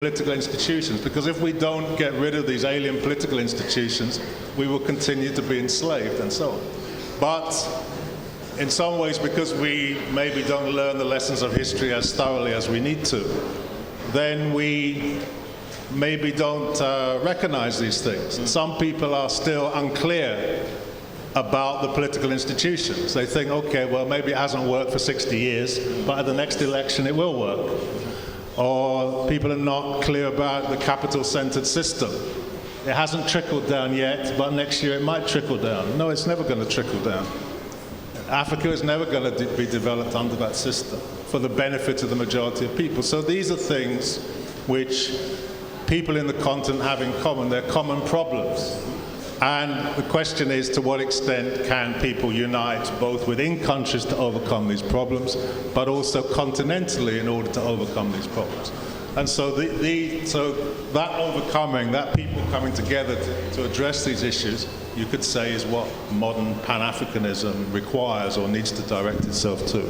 political institutions, because if we don't get rid of these alien political institutions, we will continue to be enslaved and so on. But in some ways, because we maybe don't learn the lessons of history as thoroughly as we need to, then we maybe don't recognize these things. Some people are still unclear about the political institutions. They think, okay, well, maybe it hasn't worked for 60 years, but at the next election it will work. Or people are not clear about the capital-centered system. It hasn't trickled down yet, but next year it might trickle down. No, it's never going to trickle down. Africa is never going to be developed under that system for the benefit of the majority of people. So these are things which people in the continent have in common. They're common problems. And the question is, to what extent can people unite both within countries to overcome these problems, but also continentally in order to overcome these problems? And so, so that overcoming, that people coming together to address these issues, you could say is what modern Pan-Africanism requires or needs to direct itself to.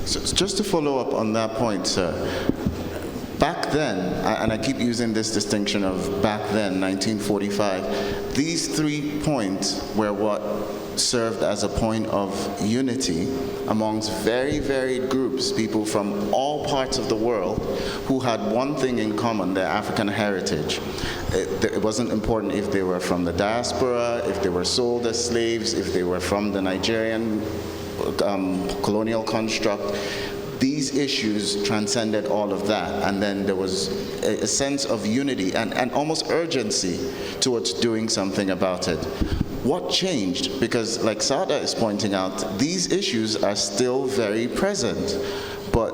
So just to follow up on that point, sir, back then, and I keep using this distinction of back then, 1945, these 3 points were what served as a point of unity amongst very varied groups, people from all parts of the world who had one thing in common, their African heritage. It wasn't important if they were from the diaspora, if they were sold as slaves, if they were from the Nigerian colonial construct. These issues transcended all of that, and then there was a sense of unity and almost urgency towards doing something about it. What changed? Because, like Sada is pointing out, these issues are still very present, but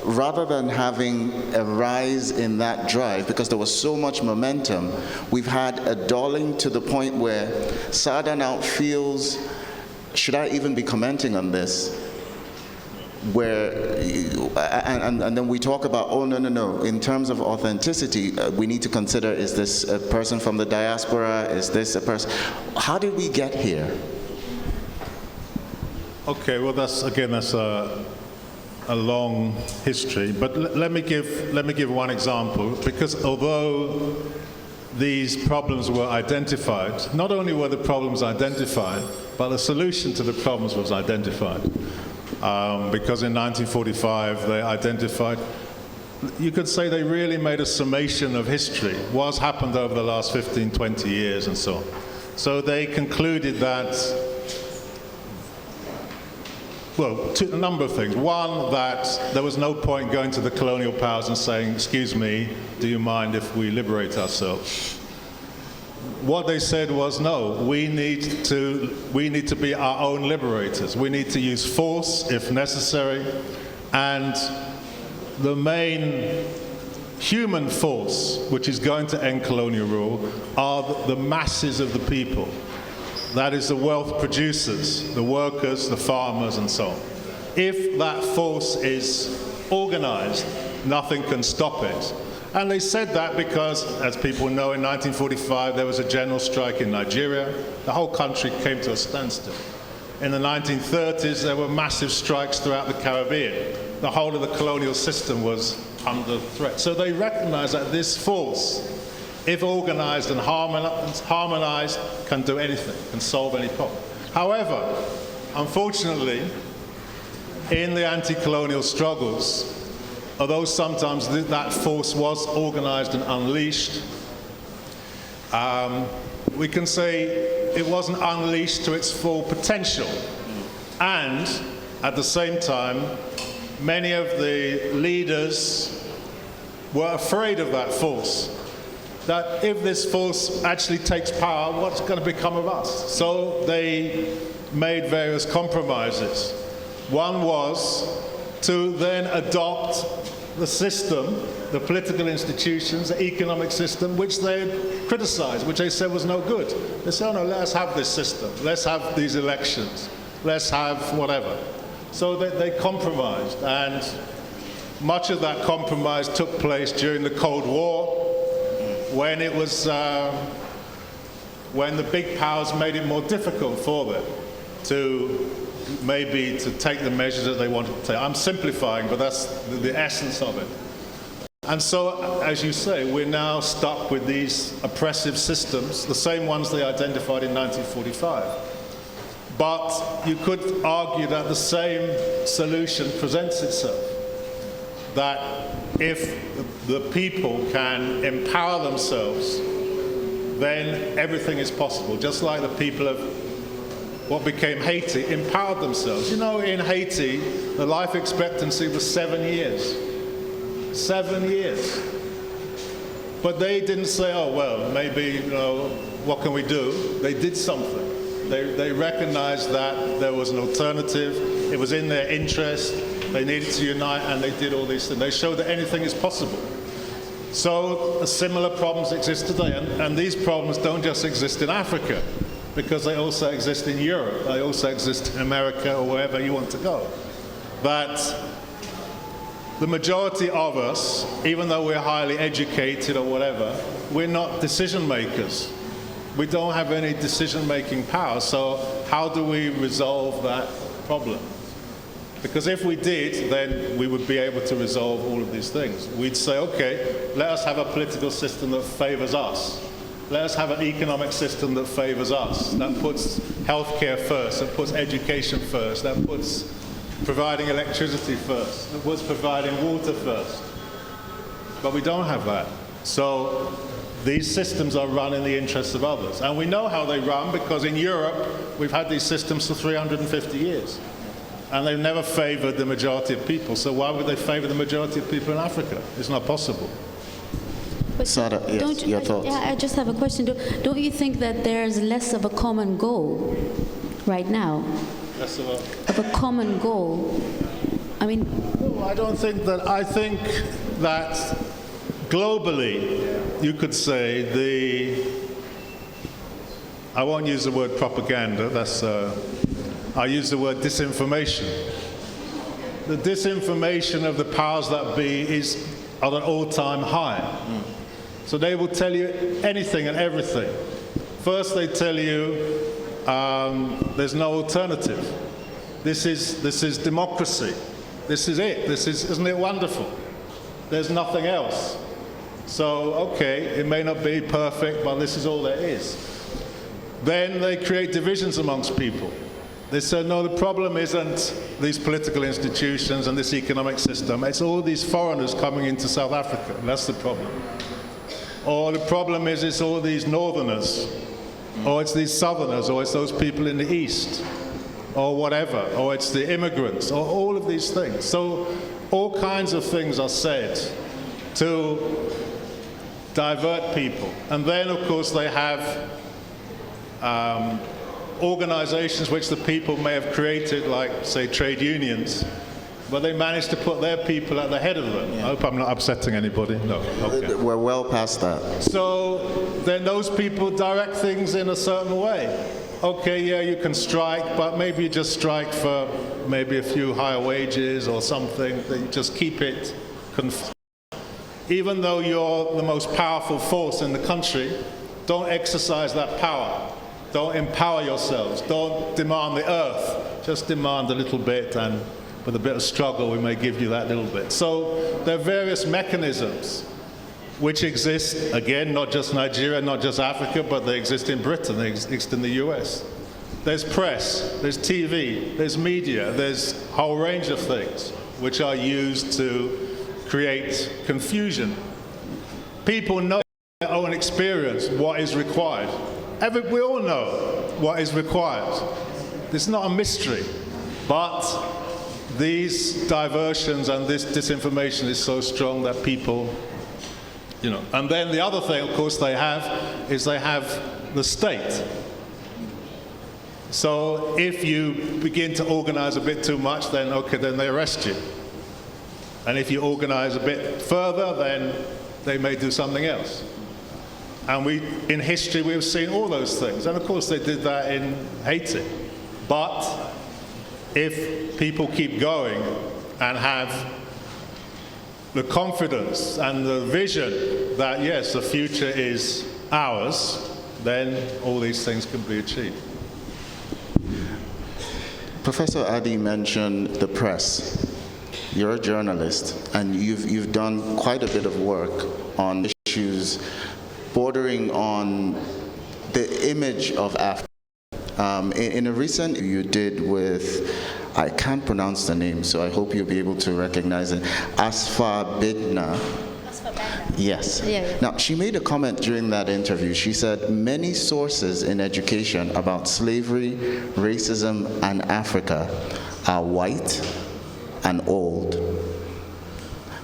rather than having a rise in that drive, because there was so much momentum, we've had a dulling to the point where Sada now feels, should I even be commenting on this? Where, and then we talk about, oh, no, in terms of authenticity, we need to consider, is this a person from the diaspora? Is this a person? How did we get here? Okay, well, that's a long history, but let me give one example, because although these problems were identified, not only were the problems identified, but the solution to the problems was identified. Because in 1945 they identified, you could say they really made a summation of history, what's happened over the last 15, 20 years and so on. So they concluded that, well, a number of things. One, that there was no point going to the colonial powers and saying, excuse me, do you mind if we liberate ourselves? What they said was, no, we need to be our own liberators. We need to use force if necessary, and the main human force which is going to end colonial rule are the masses of the people. That is the wealth producers, the workers, the farmers, and so on. If that force is organized, nothing can stop it. And they said that because, as people know, in 1945 there was a general strike in Nigeria. The whole country came to a standstill. In the 1930s there were massive strikes throughout the Caribbean. The whole of the colonial system was under threat. So they recognized that this force, if organized and harmonized, can do anything, can solve any problem. However, unfortunately, in the anti-colonial struggles, although sometimes that force was organized and unleashed, we can say it wasn't unleashed to its full potential. And at the same time, many of the leaders were afraid of that force, that if this force actually takes power, what's going to become of us? So they made various compromises. One was to then adopt the system, the political institutions, the economic system, which they criticized, which they said was no good. They said, oh no, let us have this system, let's have these elections, let's have whatever. So they compromised, and much of that compromise took place during the Cold War, when it was, when the big powers made it more difficult for them to maybe to take the measures that they wanted to take. I'm simplifying, but that's the essence of it. And so, as you say, we're now stuck with these oppressive systems, the same ones they identified in 1945. But you could argue that the same solution presents itself, that if the people can empower themselves, then everything is possible. Just like the people of what became Haiti empowered themselves. You know, in Haiti, the life expectancy was 7 years. 7 years. But they didn't say, oh, well, maybe, you know, what can we do? They did something. They recognized that there was an alternative. It was in their interest. They needed to unite, and they did all these things. They showed that anything is possible. So similar problems exist today. And these problems don't just exist in Africa, because they also exist in Europe. They also exist in America or wherever you want to go. That the majority of us, even though we're highly educated or whatever, we're not decision makers. We don't have any decision-making power. So how do we resolve that problem? Because if we did, then we would be able to resolve all of these things. We'd say, okay, let us have a political system that favors us. Let us have an economic system that favors us, that puts healthcare first, that puts education first, that puts providing electricity first, that puts providing water first. But we don't have that. So these systems are run in the interests of others. And we know how they run because in Europe, we've had these systems for 350 years. And they've never favored the majority of people. So why would they favor the majority of people in Africa? It's not possible. But Sada, yes, your thoughts. Yeah, I just have a question. Don't you think that there's less of a common goal right now? Less of a common goal? I mean... No, I don't think that. I think that globally, you could say I won't use the word propaganda, I use the word disinformation. The disinformation of the powers that be is at an all-time high. So they will tell you anything and everything. First they tell you there's no alternative. This is democracy. This is it. Isn't it wonderful? There's nothing else. So, okay, it may not be perfect, but this is all there is. Then they create divisions amongst people. They say, no, the problem isn't these political institutions and this economic system. It's all these foreigners coming into South Africa. That's the problem. Or the problem is it's all these northerners. Or it's these southerners. Or it's those people in the east. Or whatever. Or it's the immigrants. Or all of these things. So all kinds of things are said to divert people. And then, of course, they have organizations which the people may have created, like, say, trade unions, but they manage to put their people at the head of them. Yeah. I hope I'm not upsetting anybody. No, okay. We're well past that. So then those people direct things in a certain way. Okay, yeah, you can strike, but maybe you just strike for maybe a few higher wages or something, that you just keep it even though you're the most powerful force in the country, don't exercise that power. Don't empower yourselves. Don't demand the earth. Just demand a little bit, and with a bit of struggle, we may give you that little bit. So there are various mechanisms which exist, again, not just Nigeria, not just Africa, but they exist in Britain, they exist in the US. There's press, there's TV, there's media, there's a whole range of things which are used to create confusion. People know their own experience what is required. We all know what is required. It's not a mystery. But these diversions and this disinformation is so strong that people, you know. And then the other thing, of course, they have the state. So if you begin to organize a bit too much, then okay, then they arrest you. And if you organize a bit further, then they may do something else. And in history, we've seen all those things. And of course, they did that in Haiti. But if people keep going and have the confidence and the vision that, yes, the future is ours, then all these things can be achieved. Professor Adi mentioned the press. You're a journalist, and you've done quite a bit of work on issues bordering on the image of Africa. In a recent you did with, I can't pronounce the name, so I hope you'll be able to recognize it, Asfabidna. Yes. Yeah. Now, she made a comment during that interview. She said, many sources in education about slavery, racism, and Africa are white and old.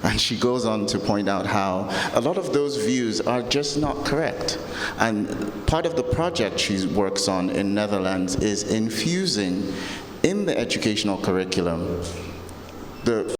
And she goes on to point out how a lot of those views are just not correct. And part of the project she works on in Netherlands is infusing in the educational curriculum the